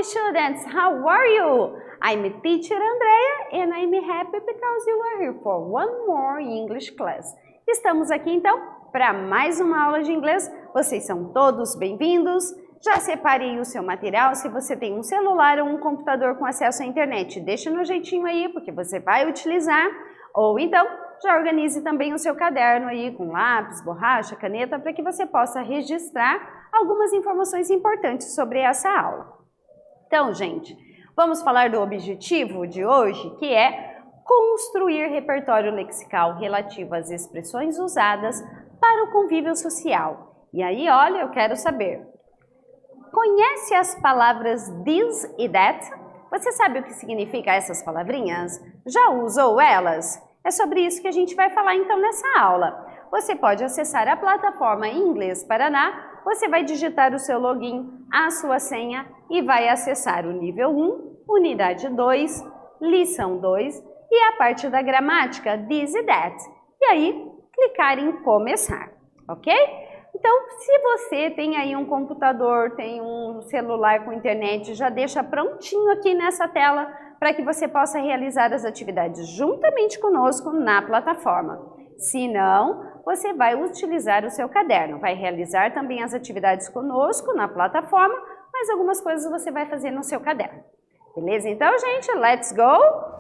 students, how are you? I'm teacher Andrea and I'm happy because you are here for one more English class. Estamos aqui então para mais uma aula de inglês. Vocês são todos bem-vindos. Já separei o seu material. Se você tem um celular ou um computador com acesso à internet, deixa no jeitinho aí, porque você vai utilizar. Ou então, já organize também o seu caderno aí com lápis, borracha, caneta, para que você possa registrar algumas informações importantes sobre essa aula. Então, gente, vamos falar do objetivo de hoje, que é construir repertório lexical relativo às expressões usadas para o convívio social. E aí, olha, eu quero saber, conhece as palavras this e that? Você sabe o que significa essas palavrinhas? Já usou elas? É sobre isso que a gente vai falar então nessa aula. Você pode acessar a plataforma Inglês Paraná, você vai digitar o seu login, a sua senha e vai acessar o nível 1, unidade 2, lição 2 e a parte da gramática this e that. E aí, clicar em começar, ok? Então, se você tem aí um computador, tem um celular com internet, já deixa prontinho aqui nessa tela para que você possa realizar as atividades juntamente conosco na plataforma. Se não, você vai utilizar o seu caderno, vai realizar também as atividades conosco na plataforma, mas algumas coisas você vai fazer no seu caderno. Beleza? Então, gente, let's go!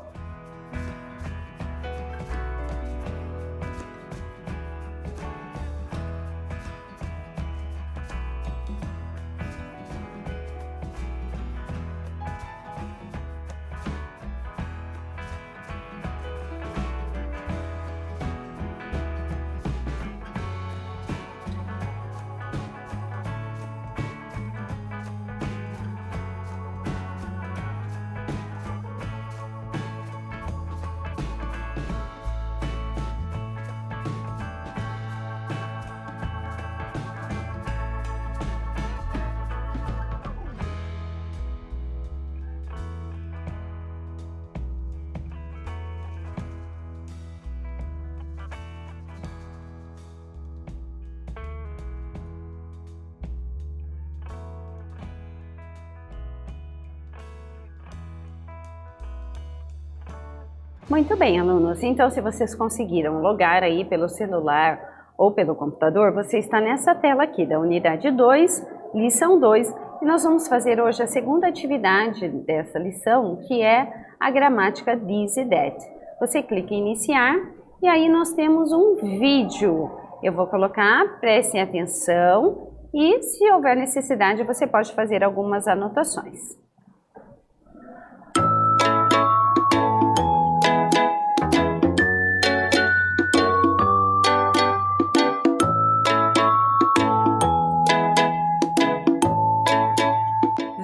Muito bem, alunos. Então, se vocês conseguiram logar aí pelo celular ou pelo computador, você está nessa tela aqui da unidade 2, lição 2, e nós vamos fazer hoje a segunda atividade dessa lição, que é a gramática this e that. Você clica em iniciar e aí nós temos um vídeo. Eu vou colocar, prestem atenção e se houver necessidade você pode fazer algumas anotações.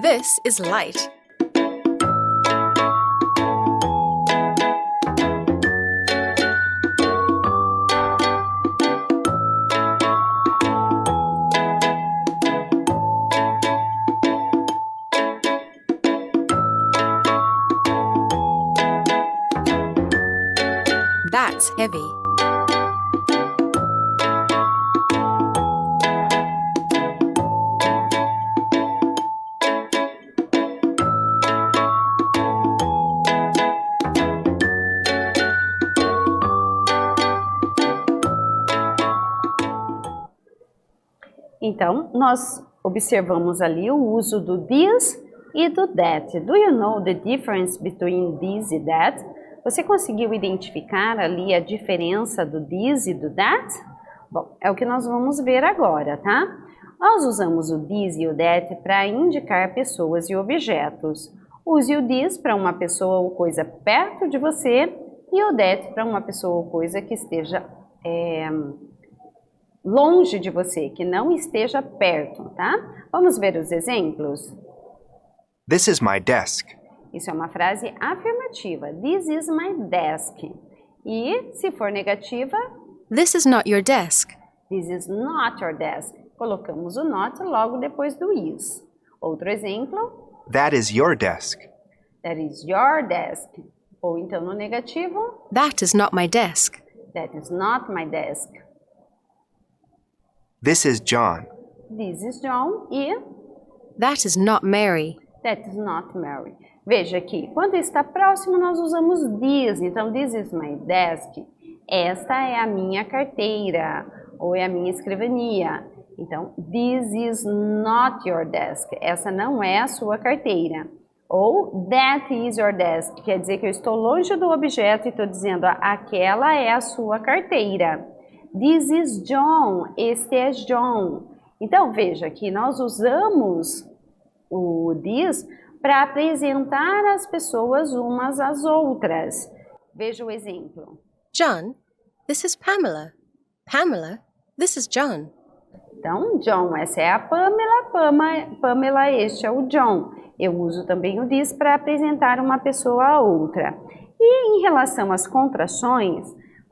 This is light. That's heavy. Então, nós observamos ali o uso do this e do that. Do you know the difference between this e that? Você conseguiu identificar ali a diferença do this e do that? Bom, é o que nós vamos ver agora, tá? Nós usamos o this e o that para indicar pessoas e objetos. Use o this para uma pessoa ou coisa perto de você e o that para uma pessoa ou coisa que esteja longe de você, que não esteja perto, tá? Vamos ver os exemplos? This is my desk. Isso é uma frase afirmativa. This is my desk. E, se for negativa, This is not your desk. this is not your desk. Colocamos o not logo depois do is. Outro exemplo, That is your desk. that is your desk. Ou então no negativo, That is not my desk. that is not my desk. This is John. This is John e That is not Mary. That's not Mary. Veja aqui, quando está próximo nós usamos this. Então, this is my desk. Esta é a minha carteira ou é a minha escrivania. Então, this is not your desk. Essa não é a sua carteira. Ou that is your desk. Quer dizer que eu estou longe do objeto e estou dizendo aquela é a sua carteira. This is John. Este é John. Então, veja que nós usamos o this para apresentar as pessoas umas às outras. Veja o exemplo. John, this is Pamela. Pamela, this is John. Então, John, essa é a Pamela. Pamela, este é o John. Eu uso também o this para apresentar uma pessoa a outra. E em relação às contrações,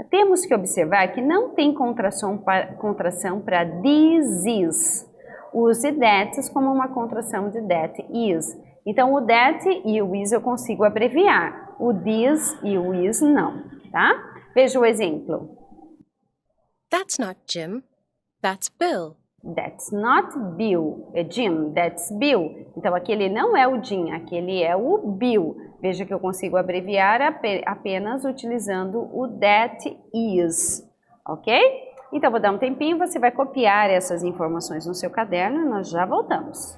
temos que observar que não tem contração para this is. Use that's como uma contração de that is. Então, o that e o is eu consigo abreviar. O this e o is não, tá? Veja o exemplo. That's not Jim. That's Bill. That's not Bill. É Jim, that's Bill. Então, aquele não é o Jim, aquele é o Bill. Veja que eu consigo abreviar apenas utilizando o that is, ok? Então, vou dar um tempinho, você vai copiar essas informações no seu caderno e nós já voltamos.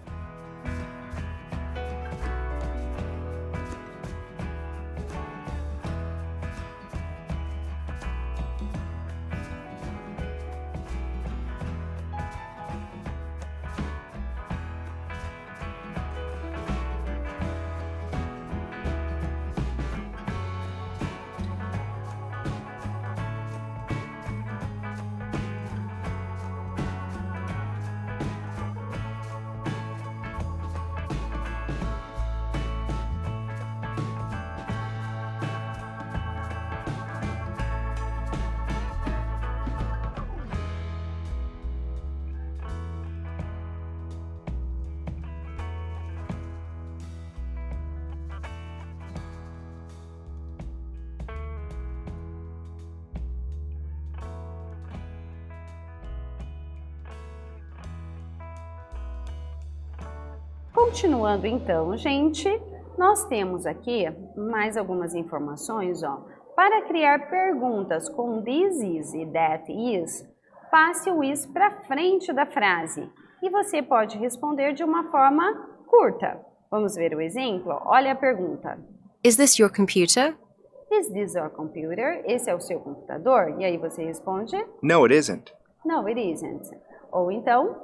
Continuando então, gente, nós temos aqui mais algumas informações, ó. Para criar perguntas com this is e that is, passe o is para frente da frase e você pode responder de uma forma curta. Vamos ver o exemplo? Olha a pergunta. Is this your computer? Is this your computer? Esse é o seu computador? E aí você responde, No, it isn't. no, it isn't. Ou então,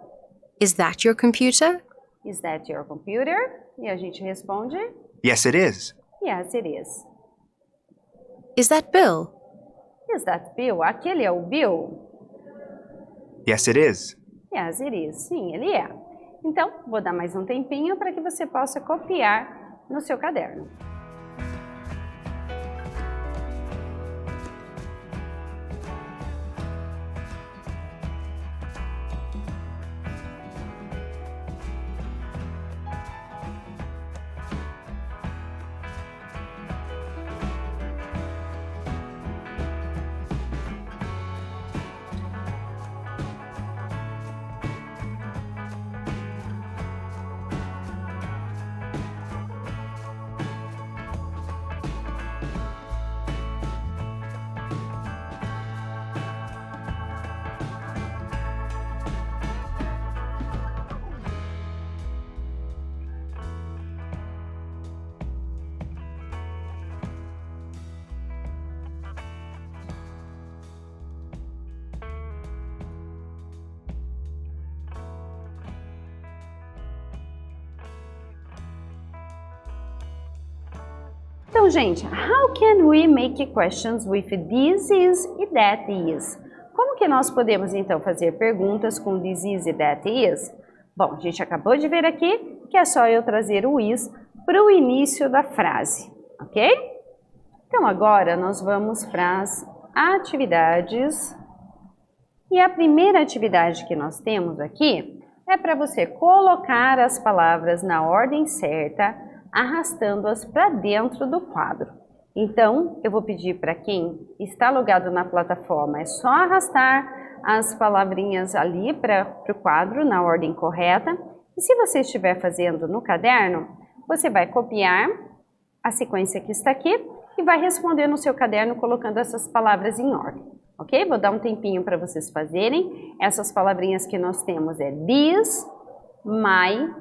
Is that your computer? is that your computer? E a gente responde, Yes, it is. yes, it is. Is that Bill? Is that Bill? Aquele é o Bill? Yes, it is. Yes, it is. Sim, ele é. Então, vou dar mais um tempinho para que você possa copiar no seu caderno. Então, gente, how can we make questions with this is e that is? Como que nós podemos, então, fazer perguntas com this is e that is? Bom, a gente acabou de ver aqui que é só eu trazer o is para o início da frase, ok? Então, agora nós vamos para as atividades. E a primeira atividade que nós temos aqui é para você colocar as palavras na ordem certa, arrastando-as para dentro do quadro. Então, eu vou pedir para quem está logado na plataforma, é só arrastar as palavrinhas ali para o quadro na ordem correta. E se você estiver fazendo no caderno, você vai copiar a sequência que está aqui e vai responder no seu caderno colocando essas palavras em ordem, ok? Vou dar um tempinho para vocês fazerem. Essas palavrinhas que nós temos é this, my,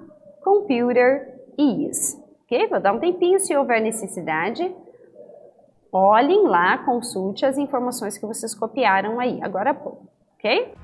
computer e is, ok? Vou dar um tempinho, se houver necessidade, olhem lá, consulte as informações que vocês copiaram aí, agora há pouco, ok?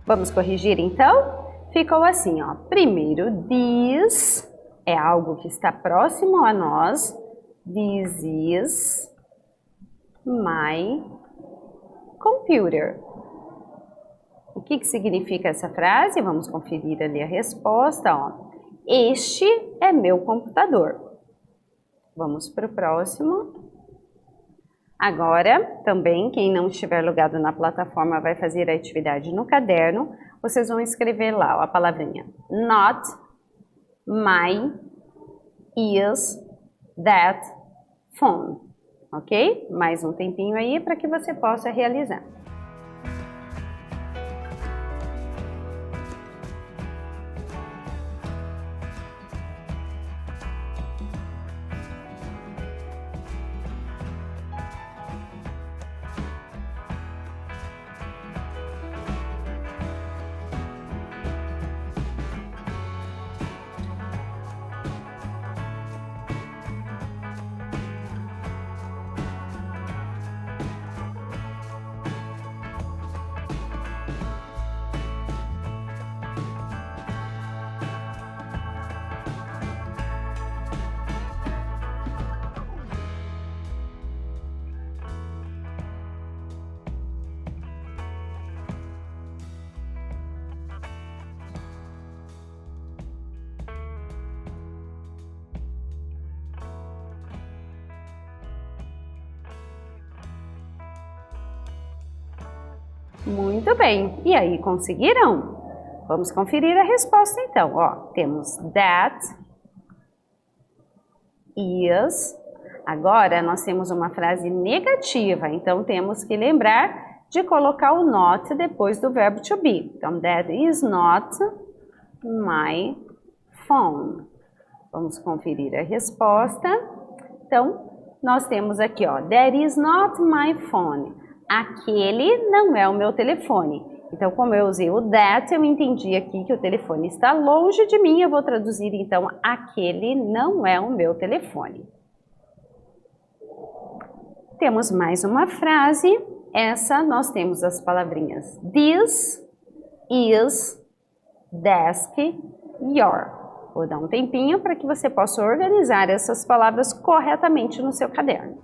Vamos corrigir então? Ficou assim, ó. Primeiro, this é algo que está próximo a nós. This is my computer. O que significa essa frase? Vamos conferir ali a resposta, ó. Este é meu computador. Vamos para o próximo. Agora, também, quem não estiver logado na plataforma vai fazer a atividade no caderno. Vocês vão escrever lá ó, a palavrinha not, my, is, that, phone. Ok? Mais um tempinho aí para que você possa realizar. Muito bem. E aí, conseguiram? Vamos conferir a resposta então. Ó, temos that, is. Agora, nós temos uma frase negativa, então temos que lembrar de colocar o not depois do verbo to be. Então, that is not my phone. Vamos conferir a resposta. Então, nós temos aqui, ó, that is not my phone. Aquele não é o meu telefone. Então, como eu usei o that, eu entendi aqui que o telefone está longe de mim. Eu vou traduzir, então, aquele não é o meu telefone. Temos mais uma frase. Essa nós temos as palavrinhas this, is, desk, your. Vou dar um tempinho para que você possa organizar essas palavras corretamente no seu caderno.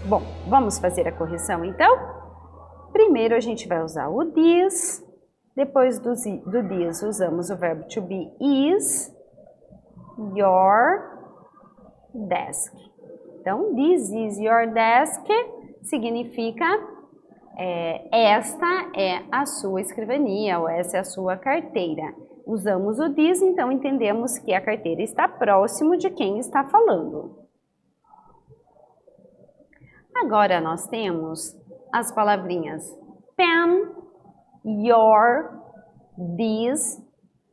Bom, vamos fazer a correção então? Primeiro a gente vai usar o this, depois do this usamos o verbo to be is your desk. Então, this is your desk significa esta é a sua escrivania ou essa é a sua carteira. Usamos o this, então entendemos que a carteira está próximo de quem está falando. Agora nós temos as palavrinhas pen, your, this,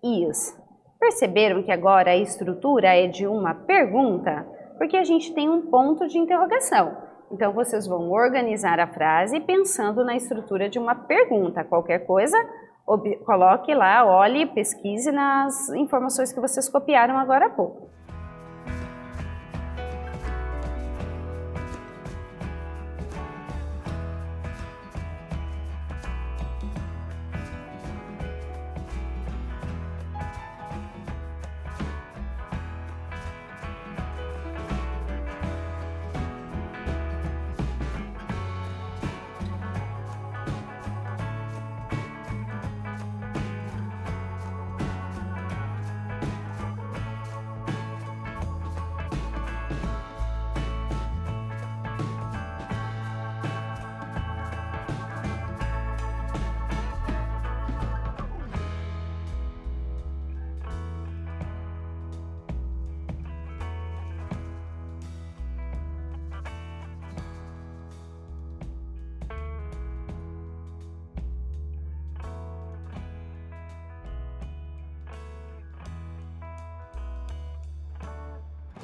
is. Perceberam que agora a estrutura é de uma pergunta? Porque a gente tem um ponto de interrogação. Então, vocês vão organizar a frase pensando na estrutura de uma pergunta. Qualquer coisa, coloque lá, olhe, pesquise nas informações que vocês copiaram agora há pouco.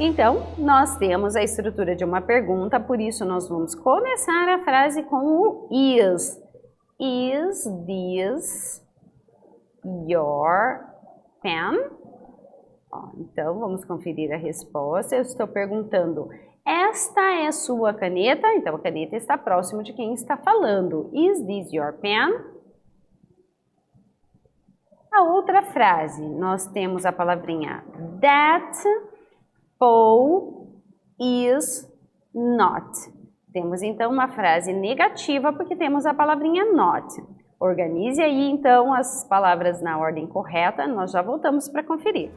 Então, nós temos a estrutura de uma pergunta, por isso nós vamos começar a frase com o is. Is this your pen? Então, vamos conferir a resposta. Eu estou perguntando, esta é sua caneta? Então, a caneta está próximo de quem está falando. Is this your pen? A outra frase, nós temos a palavrinha that Paul is not. Temos então uma frase negativa porque temos a palavrinha not. Organize aí então as palavras na ordem correta, nós já voltamos para conferir.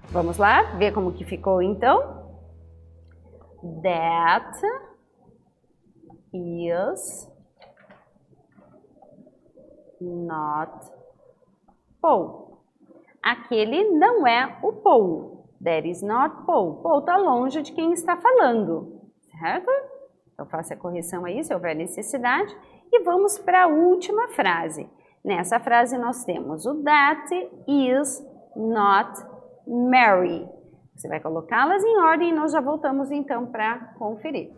Vamos lá, ver como que ficou então. That is not Paul. Aquele não é o Paul. That is not Paul. Paul está longe de quem está falando, certo? Então faça a correção aí se houver necessidade. E vamos para a última frase. Nessa frase nós temos o that is not Mary. Você vai colocá-las em ordem e nós já voltamos então para conferir.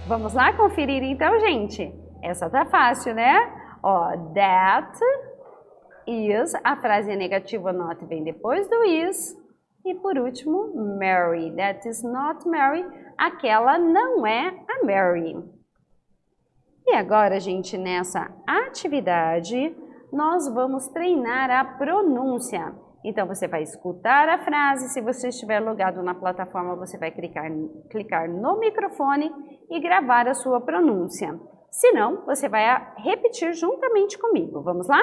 Vamos lá conferir então, gente? Essa tá fácil, né? Ó, that is, a frase negativa not vem depois do is. E por último, Mary. That is not Mary. Aquela não é a Mary. E agora, gente, nessa atividade, nós vamos treinar a pronúncia. Então, você vai escutar a frase. Se você estiver logado na plataforma, você vai clicar no microfone e gravar a sua pronúncia. Se não, você vai repetir juntamente comigo. Vamos lá?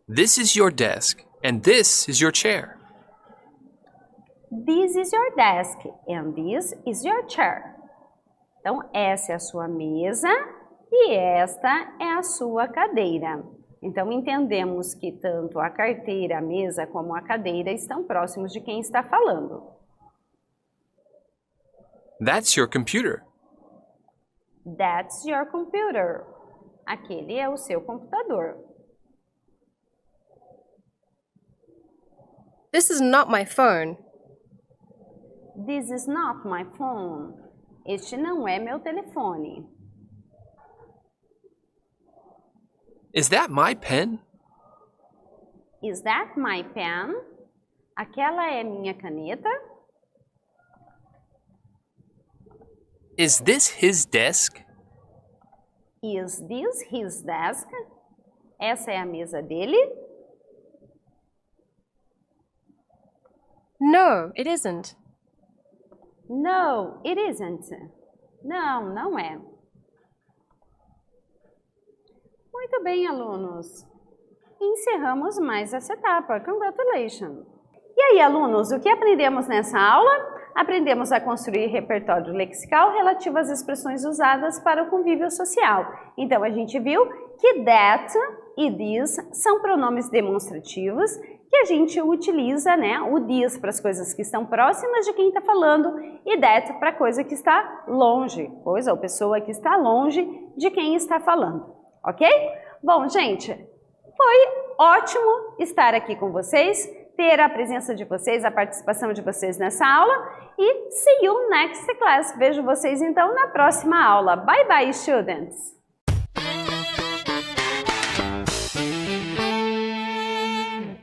This is your desk, and this is your chair. This is your desk, and this is your chair. Então, essa é a sua mesa e esta é a sua cadeira. Então, entendemos que tanto a carteira, a mesa, como a cadeira estão próximos de quem está falando. That's your computer. That's your computer. Aquele é o seu computador. This is not my phone. This is not my phone. Este não é meu telefone. Is that my pen? Is that my pen? Aquela é minha caneta. Is this his desk? Is this his desk? Essa é a mesa dele. No, it isn't. No, it isn't. Não, não é. Muito bem, alunos. Encerramos mais essa etapa. Congratulations! E aí, alunos, o que aprendemos nessa aula? Aprendemos a construir repertório lexical relativo às expressões usadas para o convívio social. Então, a gente viu que that e this são pronomes demonstrativos que a gente utiliza, né, o this para as coisas que estão próximas de quem está falando e that para a coisa que está longe, coisa ou pessoa que está longe de quem está falando, ok? Bom, gente, foi ótimo estar aqui com vocês, ter a presença de vocês, a participação de vocês nessa aula e see you next class. Vejo vocês então na próxima aula. Bye bye, students!